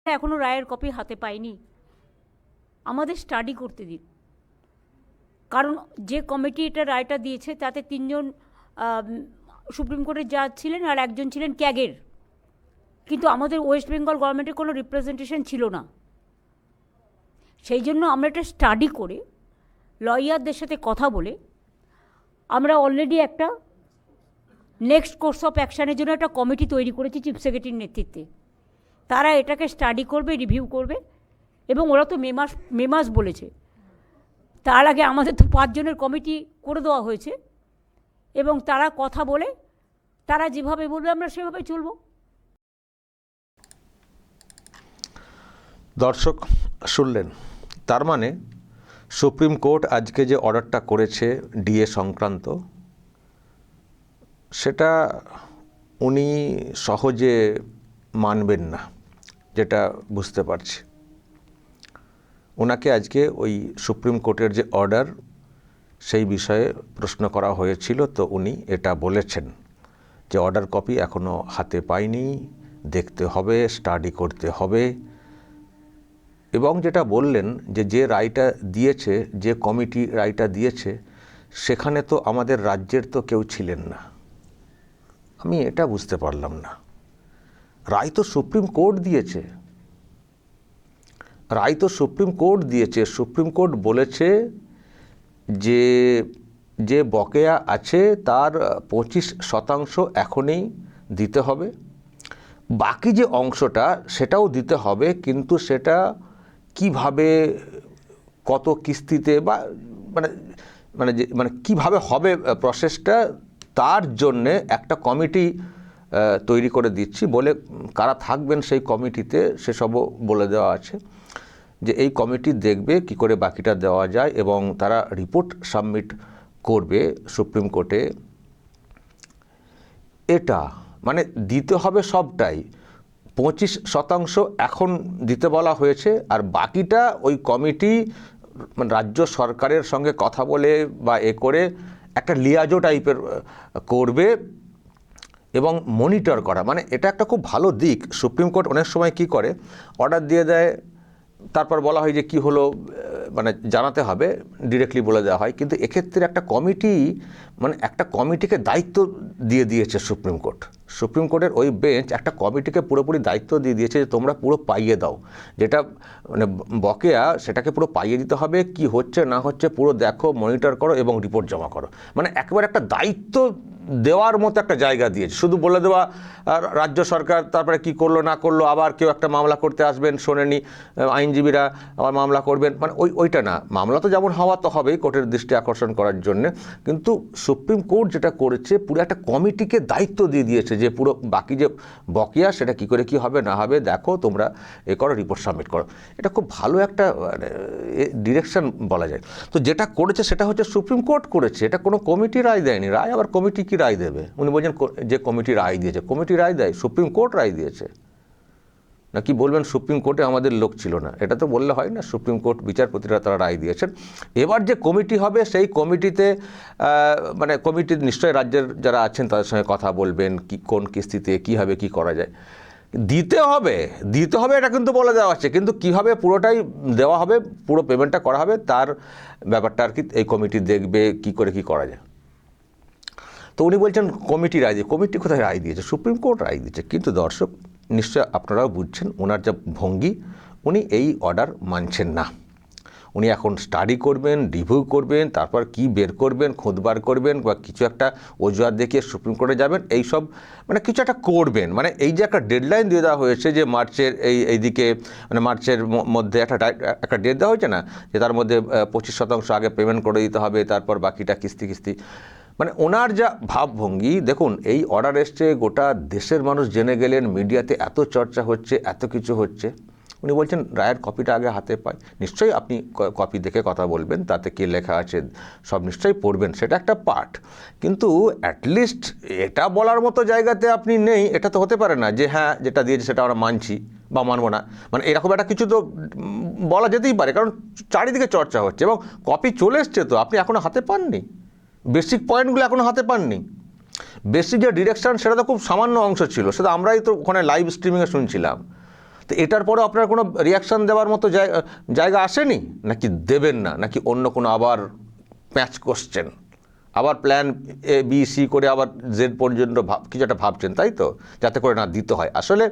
এখনো রায়ের কপি হাতে পাইনি, আমাদের স্টাডি করতে দিন। কারণ যে কমিটি এটা রায়টা দিয়েছে তাতে 3জন সুপ্রিম কোর্টের জাজ ছিলেন আর একজন ছিলেন ক্যাগের, কিন্তু আমাদের ওয়েস্ট বেঙ্গল গভর্নমেন্টের কোনো রিপ্রেজেন্টেশন ছিল না। সেই জন্য আমরা এটা স্টাডি করে লয়ারদের সাথে কথা বলে আমরা অলরেডি একটা নেক্সট কোর্স অফ অ্যাকশানের জন্য একটা কমিটি তৈরি করেছি চিফ সেক্রেটারির নেতৃত্বে। তারা এটাকে স্টাডি করবে, রিভিউ করবে, এবং ওরা তো মে মাস বলেছে। তার আগে আমাদের তো 5 জনের কমিটি করে দেওয়া হয়েছে, এবং তারা কথা বলে তারা যেভাবে বলবে আমরা সেভাবে চলব। দর্শক শুনলেন, তার মানে সুপ্রিম কোর্ট আজকে যে অর্ডারটা করেছে ডিএ সংক্রান্ত, সেটা উনি সহজে মানবেন না, যেটা বুঝতে পারছি। ওনাকে আজকে ওই সুপ্রিম কোর্টের যে অর্ডার সেই বিষয়ে প্রশ্ন করা হয়েছিল, তো উনি এটা বলেছেন যে অর্ডার কপি এখনও হাতে পাইনি, দেখতে হবে, স্টাডি করতে হবে। এবং যেটা বললেন যে রায়টা দিয়েছে, যে কমিটি রায়টা দিয়েছে, সেখানে তো আমাদের রাজ্যের তো কেউ ছিলেন না। আমি এটা বুঝতে পারলাম না। রায় তো সুপ্রিম কোর্ট দিয়েছে, রায় তো সুপ্রিম কোর্ট দিয়েছে। সুপ্রিম কোর্ট বলেছে যে যে বকেয়া আছে তার 25% এখনই দিতে হবে, বাকি যে অংশটা সেটাও দিতে হবে, কিন্তু সেটা কিভাবে, কত কিস্তিতে, বা মানে মানে যে মানে কীভাবে হবে প্রসেসটা, তার জন্যে একটা কমিটি তৈরি করে দিচ্ছি বলে কারা থাকবেন সেই কমিটিতে সেসবও বলে দেওয়া আছে, যে এই কমিটি দেখবে কি করে বাকিটা দেওয়া যায় এবং তারা রিপোর্ট সাবমিট করবে সুপ্রিম কোর্টে। এটা মানে দিতে হবে সবটাই, 25% এখন দিতে বলা হয়েছে, আর বাকিটা ওই কমিটি রাজ্য সরকারের সঙ্গে কথা বলে বা করে একটা লিয়াজো টাইপের করবে এবং মনিটর করা। মানে এটা একটা খুব ভালো দিক। সুপ্রিম কোর্ট অনেক সময় কি করে, অর্ডার দিয়ে দেয়, তারপর বলা হয় যে কি হলো মানে জানাতে হবে, ডিরেক্টলি বলে দেওয়া হয়। কিন্তু এক্ষেত্রে একটা কমিটি, মানে একটা কমিটিকে দায়িত্ব দিয়ে দিয়েছে সুপ্রিম কোর্ট। সুপ্রিম কোর্টের ওই বেঞ্চ একটা কমিটিকে পুরোপুরি দায়িত্ব দিয়ে দিয়েছে যে তোমরা পুরো পাইয়ে দাও, যেটা মানে বকেয়া সেটাকে পুরো পাইয়ে দিতে হবে, কি হচ্ছে না হচ্ছে পুরো দেখো, মনিটর করো এবং রিপোর্ট জমা করো। মানে একেবারে একটা দায়িত্ব দেওয়ার মতো একটা জায়গা দিয়েছে। শুধু বলে দেওয়া রাজ্য সরকার তারপরে কি করলো না করলো, আবার কেউ একটা মামলা করতে আসবেন, শোনেনি আইনজীবীরা, আবার মামলা করবেন, মানে ওইটা না। মামলা তো যেমন হওয়া তো হবেই কোর্টের দৃষ্টি আকর্ষণ করার জন্য, কিন্তু সুপ্রিম কোর্ট যেটা করেছে পুরো একটা কমিটিকে দায়িত্ব দিয়ে দিয়েছে যে পুরো বাকি যে বকেয়া সেটা কি করে কি হবে না হবে দেখো, তোমরা এ করো, রিপোর্ট সাবমিট করো। এটা খুব ভালো একটা ডিরেকশন বলা যায়। তো যেটা করেছে সেটা হচ্ছে সুপ্রিম কোর্ট করেছে, এটা কোনো কমিটি রায় দেয়নি। রায় আবার কমিটি কি রায় দেবে? উনি বলছেন যে কমিটি রায় দিয়েছে, কমিটি রায় দেয়, সুপ্রিম কোর্ট রায় দিয়েছে নাকি বলবেন সুপ্রিম কোর্টে আমাদের লোক ছিল না? এটা তো বললে হয় না। সুপ্রিম কোর্ট বিচারপতিরা তারা রায় দিয়েছেন। এবার যে কমিটি হবে সেই কমিটিতে মানে কমিটি নিশ্চয়ই রাজ্যের যারা আছেন তাদের সঙ্গে কথা বলবেন, কি কোন কিস্তিতে কীভাবে কী করা যায়। দিতে হবে এটা কিন্তু বলে দেওয়া আছে, কিন্তু কীভাবে পুরোটাই দেওয়া হবে, পুরো পেমেন্টটা করা হবে, তার ব্যাপারটা আর কি এই কমিটি দেখবে কি করে কি করা যায়। তো উনি বলছেন কমিটি রায় দিয়ে, কমিটি কোথায় রায় দিয়েছে? সুপ্রিম কোর্ট রায় দিয়েছে। কিন্তু দর্শক নিশ্চয় আপনারাও বুঝছেন ওনার যা ভঙ্গি, উনি এই অর্ডার মানছেন না। উনি এখন স্টাডি করবেন, রিভিউ করবেন, তারপর কি বের করবেন, খোঁজবার করবেন, বা কিছু একটা অজুহাত দেখিয়ে সুপ্রিম কোর্টে যাবেন, এইসব মানে কিছু একটা করবেন। মানে এই যে একটা ডেডলাইন দিয়ে দেওয়া হয়েছে যে মার্চের এইদিকে, মানে মার্চের মধ্যে একটা ডেট দেওয়া হয়েছে না, যে তার মধ্যে 25% আগে পেমেন্ট করে দিতে হবে, তারপর বাকিটা কিস্তি। মানে ওনার যা ভাবভঙ্গি দেখুন, এই অর্ডার এসছে, গোটা দেশের মানুষ জেনে গেলেন, মিডিয়াতে এত চর্চা হচ্ছে, এত কিছু হচ্ছে। উনি বলছেন রায়ের কপিটা আগে হাতে পাই। নিশ্চয়ই আপনি কপি দেখে কথা বলবেন, তাতে কী লেখা আছে সব নিশ্চয়ই পড়বেন, সেটা একটা পার্ট। কিন্তু অ্যাটলিস্ট এটা বলার মতো জায়গাতে আপনি নেই। এটা তো হতে পারে না যে হ্যাঁ যেটা দিয়েছে সেটা আমরা মানছি বা মানবো না, মানে এরকম একটা কিছু তো বলা যেতেই পারে, কারণ চারিদিকে চর্চা হচ্ছে এবং কপি চলে এসছে, তো আপনি এখনও হাতে পাননি, বেসিক পয়েন্টগুলো এখনও হাতে পাননি। বেসিক যে ডিরেকশন সেটা তো খুব সামান্য অংশ ছিল, সেটা আমরাই তো ওখানে লাইভ স্ট্রিমিংয়ে শুনছিলাম। তো এটার পরে আপনার কোনো রিয়াকশান দেওয়ার মতো জায়গা আসেনি, নাকি দেবেন না, নাকি অন্য কোনো আবার প্যাচ করছেন, আবার প্ল্যান এ বি সি করে আবার জেড পর্যন্ত কিছু একটা ভাবছেন, তাই তো, যাতে করে না দিতে হয়? আসলে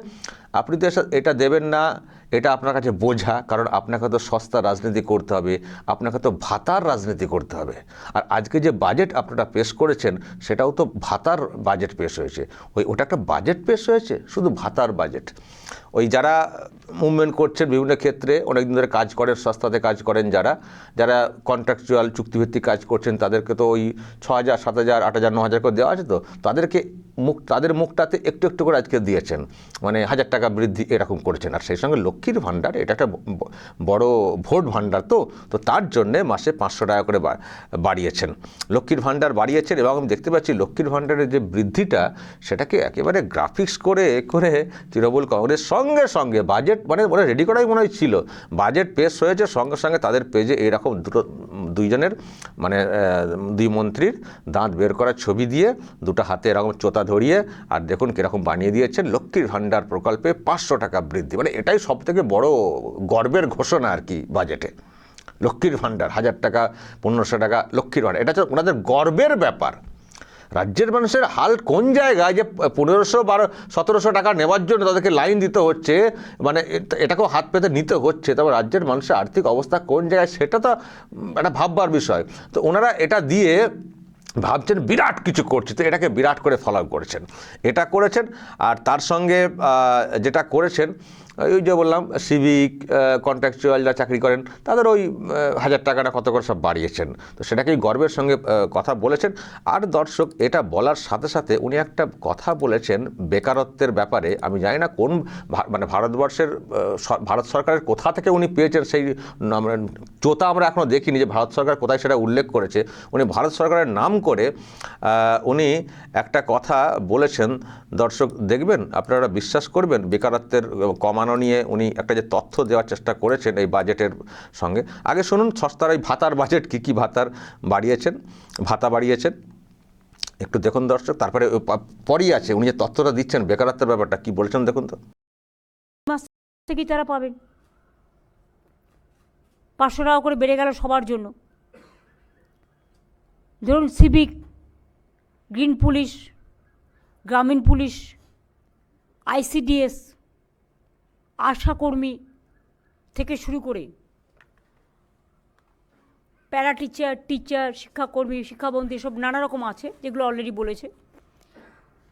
আপনি তো এটা দেবেন না, এটা আপনার কাছে বোঝা, কারণ আপনাকে তো সস্তা রাজনীতি করতে হবে, আপনাকে তো ভাতার রাজনীতি করতে হবে। আর আজকে যে বাজেট আপনারা পেশ করেছেন সেটাও তো ভাতার বাজেট পেশ হয়েছে। ওটা একটা বাজেট পেশ হয়েছে, শুধু ভাতার বাজেট। ওই যারা মুভমেন্ট করছেন বিভিন্ন ক্ষেত্রে, অনেকদিন ধরে কাজ করেন, সস্তাতে কাজ করেন, যারা কন্ট্রাকচুয়াল চুক্তিভিত্তিক কাজ করছেন, তাদেরকে তো ওই 6,000, 7,000, 8,000, 9,000 করে দেওয়া আছে, তো তাদের মুখটাতে একটু একটু করে আজকে দিয়েছেন, মানে 1,000 টাকা বৃদ্ধি এরকম করেছেন। আর সেই সঙ্গে লক্ষ্মীর ভাণ্ডার, এটা একটা বড় ভোট ভাণ্ডার, তো তার জন্যে মাসে 500 টাকা করে বাড়িয়েছেন, লক্ষ্মীর ভাণ্ডার বাড়িয়েছেন। এবং আমি দেখতে পাচ্ছি লক্ষ্মীর ভাণ্ডারের যে বৃদ্ধিটা, সেটাকে একেবারে গ্রাফিক্স করে তৃণমূল কংগ্রেস সঙ্গে সঙ্গে বাজেট, মানে ওরা রেডি করাই মনে হয় ছিল, বাজেট পেশ হয়েছে সঙ্গে সঙ্গে তাদের পেজে এইরকম দুইজনের, মানে দুই মন্ত্রীর দাঁত বের করার ছবি দিয়ে, দুটো হাতে এরকম চোতা ধরিয়ে, আর দেখুন কীরকম বানিয়ে দিয়েছেন লক্ষ্মীর ভাণ্ডার প্রকল্পে 500 টাকা বৃদ্ধি। মানে এটাই সবথেকে বড় গর্বের ঘোষণা আর কি বাজেটে, লক্ষ্মীর ভাণ্ডার 1,000 টাকা, 1,500 টাকা লক্ষ্মীর ভাণ্ডার, এটা হচ্ছে ওনাদের গর্বের ব্যাপার। রাজ্যের মানুষের হাল কোন জায়গায়, যে 1,500, 1,700 টাকা নেওয়ার জন্য তাদেরকে লাইন দিতে হচ্ছে, মানে এটাকেও হাত পেতে নিতে হচ্ছে, তবে রাজ্যের মানুষের আর্থিক অবস্থা কোন জায়গায় সেটা তো একটা ভাববার বিষয়। তো ওনারা এটা দিয়ে ভাবছেন বিরাট কিছু করছে, তো এটাকে বিরাট করে ফলো করেছেন, এটা করেছেন। আর তার সঙ্গে যেটা করেছেন, ওই যে বললাম সিভিক, কন্ট্রাকচুয়াল যারা চাকরি করেন, তাদের ওই 1,000 টাকাটা কত করে সব বাড়িয়েছেন, তো সেটাকেই গর্বের সঙ্গে কথা বলেছেন। আর দর্শক, এটা বলার সাথে সাথে উনি একটা কথা বলেছেন বেকারত্বের ব্যাপারে। আমি জানি না কোন, মানে ভারত সরকারের কোথা থেকে উনি পেয়েছেন সেই চোতা, আমরা এখনও দেখিনি যে ভারত সরকার কোথায় সেটা উল্লেখ করেছে। উনি ভারত সরকারের নাম করে উনি একটা কথা বলেছেন, দর্শক দেখবেন, আপনারা বিশ্বাস করবেন, বেকারত্বের কমানো নিয়ে উনি একটা যে তথ্য দেওয়ার চেষ্টা করেছেন এই বাজেটের সঙ্গে। আগে শুনুন সস্তার এই ভাতার বাজেট, কী ভাতা বাড়িয়েছেন একটু দেখুন দর্শক, তারপরে পরই আছে উনি যে তথ্যটা দিচ্ছেন বেকারত্বের ব্যাপারটা কী বলেছেন, দেখুন তো। মাস থেকেই তারা পাবেন 500 টাকা করে বেড়ে গেল সবার জন্য। ধরুন সিভিক, গ্রিন পুলিশ, গ্রামীণ পুলিশ, ICDS, আশাকর্মী থেকে শুরু করে প্যারা টিচার, শিক্ষাকর্মী, শিক্ষাবন্ধী, সব নানা রকম আছে, যেগুলো অলরেডি বলেছে,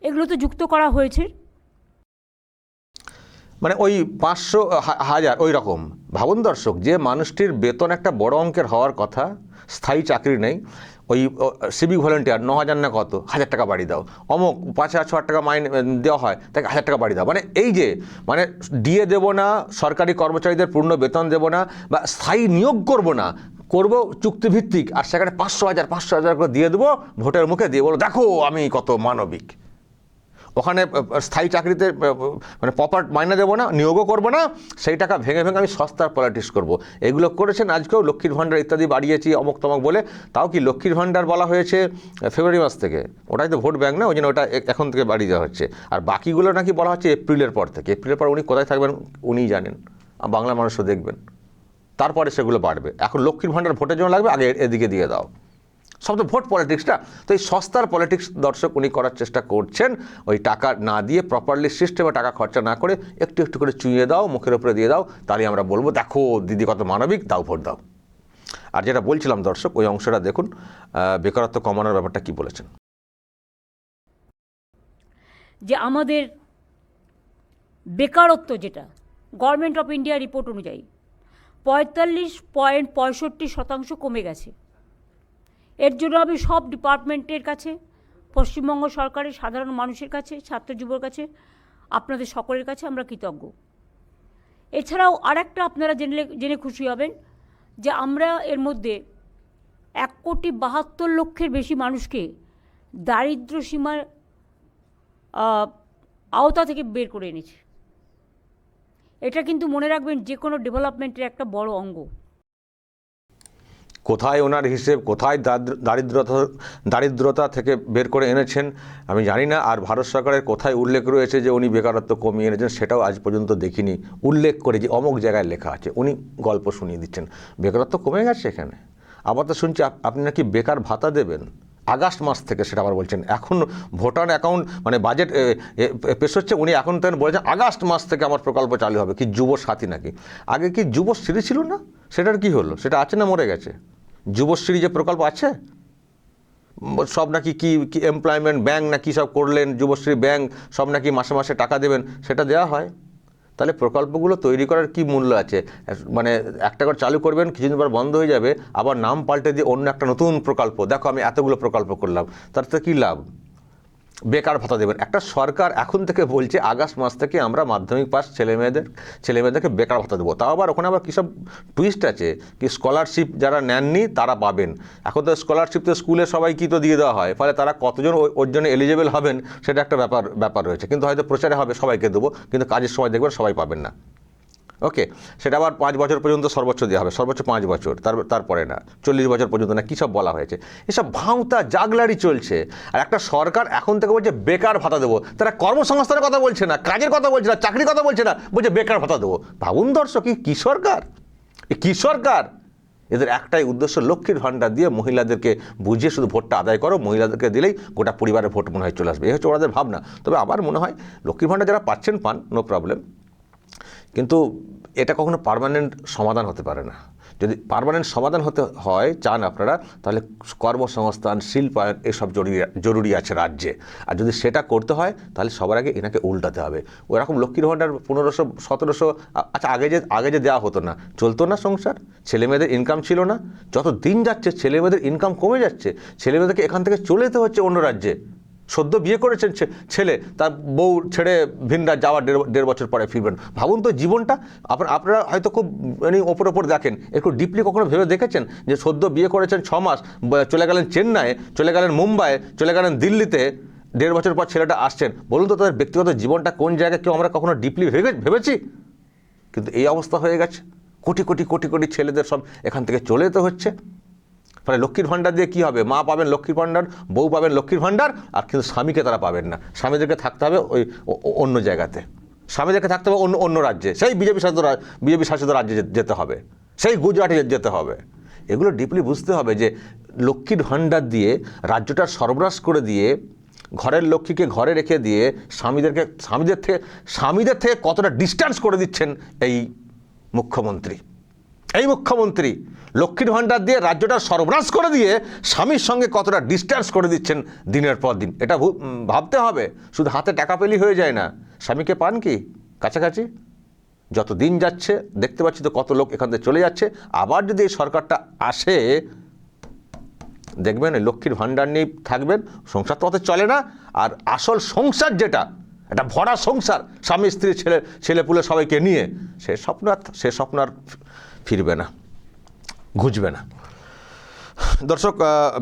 এগুলো তো যুক্ত করা হয়েছে। মানে ওই 500, 1,000 ওই রকম ভাবুন দর্শক, যে মানুষটির বেতন একটা বড় অঙ্কের হওয়ার কথা, স্থায়ী চাকরি নেই, ওই সিভিক ভলেন্টিয়ার 9,000 না কত, 1,000 টাকা বাড়ি দাও, অমুক 5,000, 6,000 টাকা মাইনে দেওয়া হয়, তাকে 1,000 টাকা বাড়ি দাও। মানে এই যে, মানে ডিএ দেবো না, সরকারি কর্মচারীদের পূর্ণ বেতন দেবো না, বা স্থায়ী নিয়োগ করবো না, করবো চুক্তিভিত্তিক, আর সেখানে 500,000 করে দিয়ে দেবো ভোটের মুখে, দিয়ে বলো দেখো আমি কত মানবিক। ওখানে স্থায়ী চাকরিতে মানে প্রপার মাইনে দেবো না, নিয়োগও করবো না, সেই টাকা ভেঙে আমি সস্তার পলিটিক্স করবো। এগুলো করেছেন। আজকেও লক্ষ্মীর ভাণ্ডার ইত্যাদি বাড়িয়েছি অমুক তমক বলে, তাও কি লক্ষ্মীর ভাণ্ডার বলা হয়েছে ফেব্রুয়ারি মাস থেকে, ওটাই তো ভোট ব্যাংক না, ওই জন্য ওটা এখন থেকে বাড়িয়ে দেওয়া হচ্ছে। আর বাকিগুলো নাকি বলা হচ্ছে এপ্রিলের পর থেকে। এপ্রিলের পর উনি কোথায় থাকবেন উনিই জানেন, বাংলা মানুষও দেখবেন, তারপরে সেগুলো বাড়বে। এখন লক্ষ্মীর ভাণ্ডার ভোটের জন্য লাগবে, আগে এদিকে দিয়ে দাও, সব তো ভোট পলিটিক্সটা। তো এই সস্তার পলিটিক্স দর্শক উনি করার চেষ্টা করছেন, ওই টাকা না দিয়ে, প্রপারলি সিস্টেমে টাকা খরচা না করে একটু একটু করে চুইয়ে দাও, মুখের উপরে দিয়ে দাও, তাহলে আমরা বলবো দেখো দিদি কত মানবিক, দাও ভোট দাও। আর যেটা বলছিলাম দর্শক, ওই অংশটা দেখুন, বেকারত্ব কমানোর ব্যাপারটা কি বলেছেন। যে আমাদের বেকারত্ব, যেটা গভর্নমেন্ট অফ ইন্ডিয়া রিপোর্ট অনুযায়ী 45.65% কমে গেছে। এর জন্য আমি সব ডিপার্টমেন্টের কাছে, পশ্চিমবঙ্গ সরকারের সাধারণ মানুষের কাছে, ছাত্র যুবর কাছে, আপনাদের সকলের কাছে আমরা কৃতজ্ঞ। এছাড়াও আরেকটা আপনারা জেনে খুশি হবেন যে আমরা এর মধ্যে 1,72,00,000 বেশি মানুষকে দারিদ্র্য সীমার আওতা থেকে বের করে এনেছি। এটা কিন্তু মনে রাখবেন যে কোনো ডেভেলপমেন্টের একটা বড় অঙ্গ। কোথায় ওনার হিসেব, কোথায় দারিদ্রতা থেকে বের করে এনেছেন আমি জানি না। আর ভারত সরকারের কোথায় উল্লেখ রয়েছে যে উনি বেকারত্ব কমিয়ে এনেছেন, সেটাও আজ পর্যন্ত দেখিনি উল্লেখ করে যে অমুক জায়গায় লেখা আছে। উনি গল্প শুনিয়ে দিচ্ছেন, বেকারত্ব কমে গেছে এখানে। আবার তো শুনছি আপনি নাকি বেকার ভাতা দেবেন আগস্ট মাস থেকে, সেটা আবার বলছেন। এখন ভোটার অ্যাকাউন্ট মানে বাজেট পেশ হচ্ছে, উনি এখন তো বলেছেন আগস্ট মাস থেকে আমার প্রকল্প চালু হবে। কি যুবসাথী নাকি? আগে কি যুবশ্রী ছিল না? সেটার কি হলো? সেটা আছে না মরে গেছে? যুবশ্রী যে প্রকল্প আছে সব নাকি কি এমপ্লয়মেন্ট ব্যাংক নাকি সব করলেন, যুবশ্রী ব্যাংক সব নাকি মাসে মাসে টাকা দেবেন, সেটা দেওয়া হয়। তাহলে প্রকল্পগুলো তৈরি করার কি মূল্য আছে? মানে একটা করে চালু করবেন, কিছুদিন পর বন্ধ হয়ে যাবে, আবার নাম পাল্টে দিয়ে অন্য একটা নতুন প্রকল্প, দেখো আমি এতগুলো প্রকল্প করলাম, তাতে কী লাভ? বেকার ভাতা দেবেন। একটা সরকার এখন থেকে বলছে আগস্ট মাস থেকে আমরা মাধ্যমিক পাস ছেলেমেয়েদেরকে বেকার ভাতা দেবো। তাও আবার ওখানে আবার কী সব টুইস্ট আছে, কি স্কলারশিপ যারা নেননি তারা পাবেন। এখন তো স্কলারশিপ তো স্কুলে সবাই কি তো দিয়ে দেওয়া হয়, ফলে তারা কতজন ওর জন্য এলিজেবল হবেন সেটা একটা ব্যাপার রয়েছে। কিন্তু হয়তো প্রচারে হবে সবাইকে দেবো, কিন্তু কাজের সময় দেখবেন সবাই পাবেন না। ওকে, সেটা আবার 5 বছর পর্যন্ত সর্বোচ্চ দেওয়া হবে, সর্বোচ্চ 5 বছর, তারপরে না 40 বছর পর্যন্ত না, কী সব বলা হয়েছে। এসব ভাঁওতা জাগলারি চলছে। আর একটা সরকার এখন থেকে বলছে বেকার ভাতা দেবো, তারা কর্মসংস্থানের কথা বলছে না, কাজের কথা বলছে না, চাকরির কথা বলছে না, বলছে বেকার ভাতা দেবো। ভাবুন দর্শক, কী সরকার, কী সরকার! এদের একটাই উদ্দেশ্য, লক্ষ্মীর ভাণ্ডার দিয়ে মহিলাদেরকে বুঝিয়ে শুধু ভোটটা আদায় করো, মহিলাদেরকে দিলেই গোটা পরিবারের ভোট মনে হয় চলে আসবে। এই হচ্ছে ওনাদের ভাবনা। তবে আমার মনে হয় লক্ষ্মীর ভাণ্ডার যারা পাচ্ছেন পান, নো প্রবলেম, কিন্তু এটা কখনো পার্মানেন্ট সমাধান হতে পারে না। যদি পার্মানেন্ট সমাধান হতে হয় চান আপনারা, তাহলে কর্মসংস্থান, শিল্পায়ন এসব জরুরি আছে রাজ্যে। আর যদি সেটা করতে হয় তাহলে সবার আগে এনাকে উল্টাতে হবে। ওরকম লক্ষ্মীর ভাণ্ডার 1500 1700, আচ্ছা আগে যে দেওয়া হতো না, চলতো না সংসার, ছেলেমেয়েদের ইনকাম ছিল না। যত দিন যাচ্ছে ছেলেমেয়েদের ইনকাম কমে যাচ্ছে, ছেলেমেয়েদেরকে এখান থেকে চলে যেতে হচ্ছে অন্য রাজ্যে। সদ্য বিয়ে করেছেন ছেলে, তার বউ ছেড়ে ভিনরা যাওয়ার 1.5 বছর পরে ফিরবেন। ভাবুন তো জীবনটা। আপনারা হয়তো খুব মানে ওপর দেখেন, একটু ডিপলি কখনো ভেবে দেখেছেন যে সদ্য বিয়ে করেছেন 6 মাস, চলে গেলেন চেন্নাইয়ে, চলে গেলেন মুম্বাইয়ে, চলে গেলেন দিল্লিতে, 1.5 বছর পর ছেলেটা আসছেন। বলুন তো তাদের ব্যক্তিগত জীবনটা কোন জায়গায় কেউ আমরা কখনো ডিপলি ভেবেছি? কিন্তু এই অবস্থা হয়ে গেছে, কোটি কোটি ছেলেদের সব এখান থেকে চলে যেতে হচ্ছে। ফলে লক্ষ্মীর ভাণ্ডার দিয়ে কী হবে? মা পাবেন লক্ষ্মীর ভাণ্ডার, বউ পাবেন লক্ষ্মীর ভাণ্ডার, আর কিন্তু স্বামীকে তারা পাবেন না। স্বামীদেরকে থাকতে হবে ওই অন্য জায়গাতে, স্বামীদেরকে থাকতে হবে অন্য রাজ্যে, সেই বিজেপি শাসিত রাজ্যে যেতে হবে, সেই গুজরাটে যেতে হবে। এগুলো ডিপলি বুঝতে হবে যে লক্ষ্মীর ভাণ্ডার দিয়ে রাজ্যটার সর্বনাশ করে দিয়ে, ঘরের লক্ষ্মীকে ঘরে রেখে দিয়ে স্বামীদের থেকে কতটা ডিস্ট্যান্স করে দিচ্ছেন এই মুখ্যমন্ত্রী। লক্ষ্মীর ভাণ্ডার দিয়ে রাজ্যটা সর্বনাশ করে দিয়ে স্বামীর সঙ্গে কতটা ডিস্ট্যান্স করে দিচ্ছেন দিনের পর দিন। এটা ভাবতে হবে। শুধু হাতে টাকা পেলেই হয়ে যায় না, স্বামীকে পান কি কাছাকাছি? যত দিন যাচ্ছে দেখতে পাচ্ছি তো কত লোক এখান থেকে চলে যাচ্ছে। আবার যদি এই সরকারটা আসে, দেখবেন এই লক্ষ্মীর ভাণ্ডার নিয়ে থাকবেন, সংসার তো অত চলে না। আর আসল সংসার যেটা, একটা ভরা সংসার, স্বামী স্ত্রী ছেলেপুলে সবাইকে নিয়ে, সে স্বপ্ন আর ফিরবে না, ঘুচবে না। দর্শক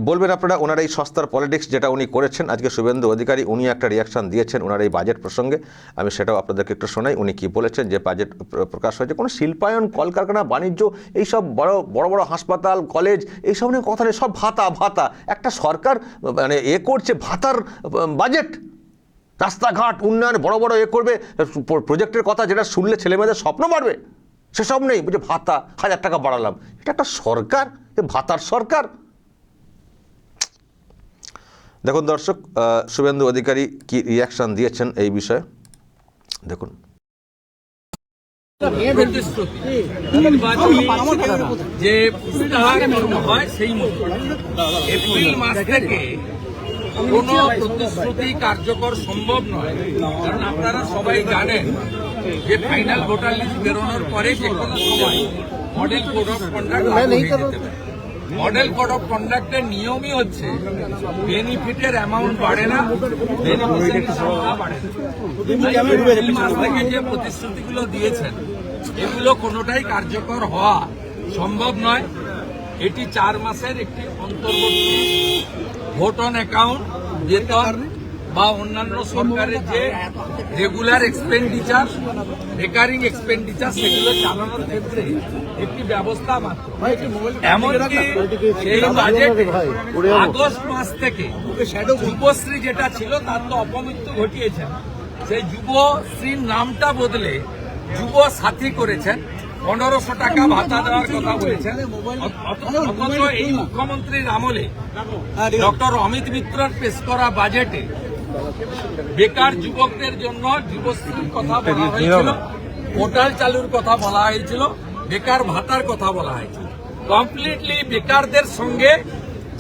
বলবেন আপনারা ওনার এই সস্তার পলিটিক্স যেটা উনি করেছেন। আজকে শুভেন্দু অধিকারী উনি একটা রিয়াকশান দিয়েছেন ওনার এই বাজেট প্রসঙ্গে, আমি সেটাও আপনাদেরকে একটু শোনাই। উনি কি বলেছেন যে বাজেট প্রকাশ হয়েছে, কোনো শিল্পায়ন, কলকারখানা, বাণিজ্য, এইসব বড় হাসপাতাল, কলেজ, এইসব নিয়ে কথা নেই, সব ভাতা। একটা সরকার মানে করছে ভাতার বাজেট, রাস্তাঘাট উন্নয়ন বড় করবে, প্রজেক্টের কথা যেটা শুনলে ছেলেমেয়েদের স্বপ্ন বাড়বে, সেসব নেই। বুঝে ভাতা 1000 টাকা বাড়ালাম, এটা একটা সরকার? ভাতার সরকার? দেখুন দর্শক, শুভেন্দু অধিকারী কি রিয়াকশন দিয়েছেন এই বিষয়ে দেখুন। যে হয় সেই মতো এপ্রিল মাস থেকে কোনো প্রতিশ্রুতি কার্যকর সম্ভব নয়। কারণ আপনারা সবাই জানেন যে ফাইনাল ভোটার লিস্ট বেরোনোর পরে যে কোনো সময় মডেল কোড অফ কন্ডাক্ট লাগু হয়ে যেতে পারে। মডেল কোড অফ কন্ডাক্টের নিয়মই হচ্ছে বেনিফিটের অ্যামাউন্ট বাড়ে না, বেনিফিটের সংখ্যা বাড়ে না। এপ্রিল মাস থেকে যে প্রতিশ্রুতিগুলো দিয়েছেন এগুলো কোনোটাই কার্যকর হওয়া সম্ভব নয়। এটি 4 মাসের একটি অন্তর্বর্তী ভোট অন অ্যাকাউন্ট বেতন বা অন্যান্য সরকারের যে রেগুলার এক্সপেন্ডিচার, রেকারিং এক্সপেন্ডিচার, সেগুলো চালানোর ক্ষেত্রে একটি ব্যবস্থা মাত্র। এমনকি সেই বাজেটে আগস্ট মাস থেকে যুবশ্রী যেটা ছিল তার তো অপমৃত্যু ঘটিয়েছেন, সেই যুবশ্রীর নামটা বদলে যুব সাথী করেছেন, 1500 টাকা ভাতা দেওয়ার কথা বলেছেন। অথচ এই মুখ্যমন্ত্রীর আমলে ডক্টর অমিত মিত্রর পেশ করা বাজেটে বেকার যুবকদের জন্য যুবশ্রীর কথা বলা হয়েছিল, পোর্টাল চালুর কথা বলা হয়েছিল, বেকার ভাতার কথা বলা হয়েছিল। কমপ্লিটলি বেকারদের সঙ্গে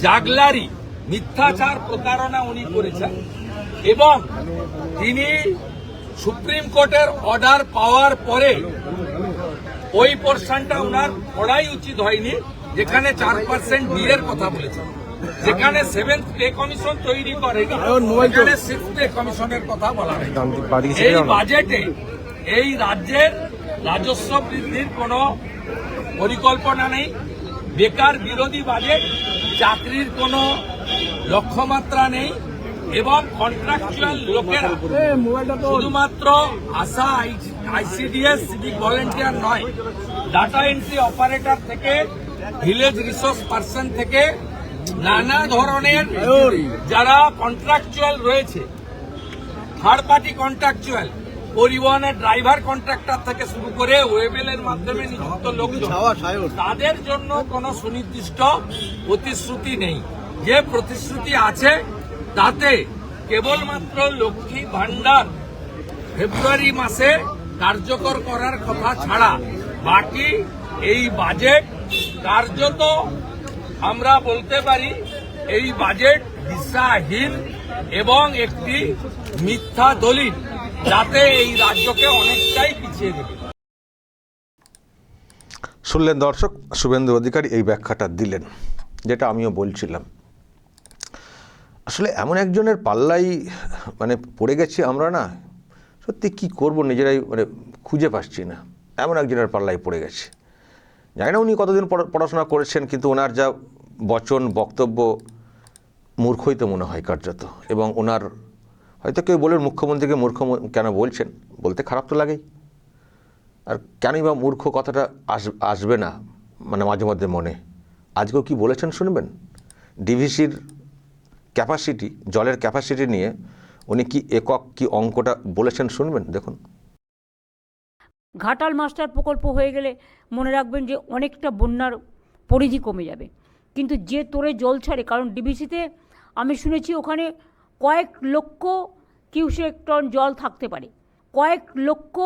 জাগলারি, মিথ্যাচার, প্রতারণা উনি করেছেন। এবং তিনি সুপ্রিম কোর্টের অর্ডার পাওয়ার পরে ওই পোর্শনটা ওনার পড়াই উচিত হয়নি, যেখানে 4% ডিএর কথা বলেছেন, যেখানে 7th পে কমিশন তৈরি করেনি, সেখানে 6th পে কমিশনের কথা বলা হয়েছে। এই বাজেটে এই রাজ্যের রাজস্ব বৃদ্ধির কোনো পরিকল্পনা নেই, বেকার বিরোধী বাজেট, চাকরির কোনো লক্ষ্যমাত্রা নেই, এবং কন্ট্রাকচুয়াল লোকেরা শুধুমাত্র আশা, আইসিডিএস, সিভিক ভলেন্টিয়ার নয়, ডাটা এন্ট্রি অপারেটর থেকে ভিলেজ রিসোর্স পার্সন থেকে নানা ধরনের যারা কন্ট্রাকচুয়াল রয়েছে, থার্ড পার্টি কন্ট্রাকচুয়াল, পরিবহনের ড্রাইভার কন্ট্রাক্টর থেকে শুরু করে ওয়েবেলের মাধ্যমে নিযুক্ত লোকজন, তাদের জন্য কোনো সুনির্দিষ্ট প্রতিশ্রুতি নেই। যে প্রতিশ্রুতি আছে তাতে কেবলমাত্র লক্ষ্মী ভান্ডার ফেব্রুয়ারি মাসে কার্যকর করার কথা ছাড়া বাকি এই বাজেট কার্যত আমরা বলতে পারি এই বাজেট দিশাহীন এবং একটি মিথ্যা দলিল, যাতে এই রাজ্যকে অনেকটাই পিছিয়ে দেবে। শুনলেন দর্শক, শুভেন্দু অধিকারী এই ব্যাখ্যাটা দিলেন, যেটা আমিও বলছিলাম। আসলে এমন একজনের পাল্লাই পড়ে গেছি আমরা, না সত্যি কি করব নিজেরাই খুঁজে পাচ্ছি না। এমন একজনের পাল্লাই পড়ে গেছে। জানি না উনি কতদিন পড়াশোনা করেছেন, কিন্তু ওনার যা বচন বক্তব্য মূর্খই তো মনে হয় কার্যত। এবং ওনার হয়তো কেউ বলেন মুখ্যমন্ত্রীকে মূর্খ কেন বলছেন, বলতে খারাপ তো লাগেই। আর কেনই বা মূর্খ কথাটা আসবে না মাঝে মধ্যে মনে। আজকেও কি বলেছেন শুনবেন। ডিভিসির ক্যাপাসিটি, জলের ক্যাপাসিটি নিয়ে উনি কি একক কি অঙ্কটা বলেছেন শুনবেন, দেখুন। ঘাটাল মাস্টার প্রকল্প হয়ে গেলে মনে রাখবেন যে অনেকটা বন্যার পরিধি কমে যাবে। কিন্তু যে তোরে জল ছাড়ে, কারণ ডিভিসিতে আমি শুনেছি ওখানে কয়েক লক্ষ কিউসেক টন জল থাকতে পারে, কয়েক লক্ষ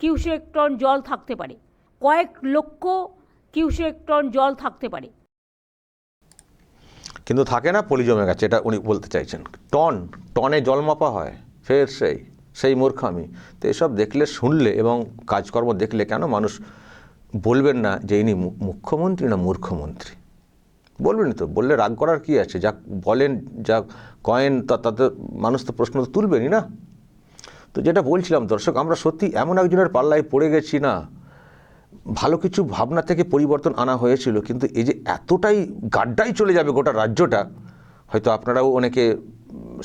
কিউসেক টন জল থাকতে পারে, কয়েক লক্ষ কিউসেক টন জল থাকতে পারে। কিন্তু থাকে না, পলি জমে গেছে, এটা উনি বলতে চাইছেন। টনে জল মাপা হয়, ফের সেই মূর্খামি। তো এসব দেখলে, শুনলে এবং কাজকর্ম দেখলে কেন মানুষ বলবেন না যে ইনি মুখ্যমন্ত্রী না মূর্খমন্ত্রী? বলবেনই তো, বললে রাগ করার কি আছে? যা বলেন, যা কয়েন, তাতে মানুষ তো প্রশ্ন তো তুলবেনই না। তো যেটা বলছিলাম দর্শক, আমরা সত্যি এমন একজনের পাল্লায় পড়ে গেছি না। ভালো কিছু ভাবনা থেকে পরিবর্তন আনা হয়েছিল, কিন্তু এই যে এতটাই গাড্ডাই চলে যাবে গোটা রাজ্যটা, হয়তো আপনারাও অনেকে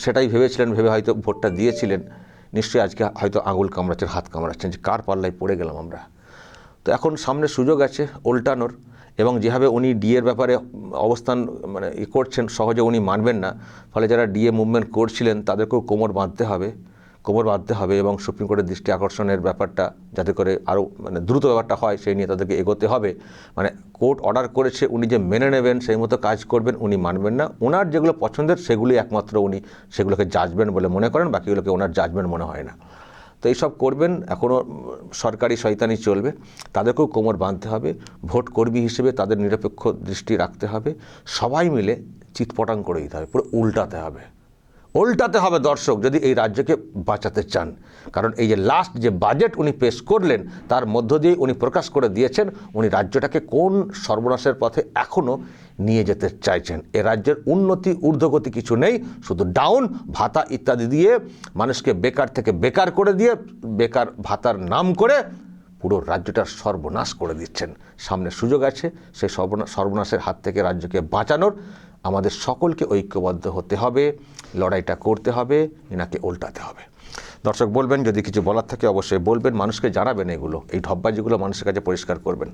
সেটাই ভেবেছিলেন, ভেবে হয়তো ভোটটা দিয়েছিলেন। নিশ্চয়ই আজকে হয়তো আঙুল কামড়াচ্ছেন, হাত কামড়াচ্ছেন যে কার পাল্লায় পড়ে গেলাম আমরা। তো এখন সামনে সুযোগ আছে ওল্টানোর, এবং যেভাবে উনি ডিএর ব্যাপারে অবস্থান করছেন, সহজে উনি মানবেন না। ফলে যারা ডিএ মুভমেন্ট করছিলেন তাদেরকেও কোমর বাঁধতে হবে এবং সুপ্রিম কোর্টের দৃষ্টি আকর্ষণের ব্যাপারটা যাতে করে আরও দ্রুত ব্যাপারটা হয়, সেই নিয়ে তাদেরকে এগোতে হবে। কোর্ট অর্ডার করেছে, উনি যে মেনে নেবেন, সেই মতো কাজ করবেন, উনি মানবেন না। ওনার যেগুলো পছন্দের সেগুলি একমাত্র উনি সেগুলোকে জাজবেন বলে মনে করেন, বাকিগুলোকে ওনার জাজমেন্ট মনে হয় না। তো এইসব করবেন, এখনও সরকারি শয়তানি চলবে, তাদেরকেও কোমর বাঁধতে হবে। ভোট কর্মী হিসেবে তাদের নিরপেক্ষ দৃষ্টি রাখতে হবে। সবাই মিলে চিৎপটাং করে দিতে হবে, পুরো উল্টাতে হবে দর্শক, যদি এই রাজ্যকে বাঁচাতে চান। কারণ এই যে লাস্ট যে বাজেট উনি পেশ করলেন, তার মধ্য দিয়ে উনি প্রকাশ করে দিয়েছেন উনি রাজ্যটাকে কোন সর্বনাশের পথে এখনও নিয়ে যেতে চাইছেন। এ রাজ্যের উন্নতি ঊর্ধ্বগতি কিছু নেই, শুধু ডাউন, ভাতা ইত্যাদি দিয়ে মানুষকে বেকার থেকে বেকার করে দিয়ে, বেকার ভাতার নাম করে পুরো রাজ্যটার সর্বনাশ করে দিচ্ছেন। সামনে সুযোগ আছে সেই সর্বনাশের হাত থেকে রাজ্যকে বাঁচানোর। আমাদের সকলকে ঐক্যবদ্ধ হতে হবে, লড়াইটা করতে হবে, এনাকে উল্টাতে হবে। দর্শক বলবেন, যদি কিছু বলার থাকে অবশ্যই বলবেন, মানুষকে জানাবেন, এগুলো এই ঢপবাজিগুলো মানুষের কাছে পরিষ্কার করবেন,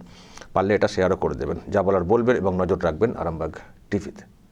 পারলে এটা শেয়ারও করে দেবেন। যা বলার বলবেন এবং নজর রাখবেন আরামবাগ টিভিতে।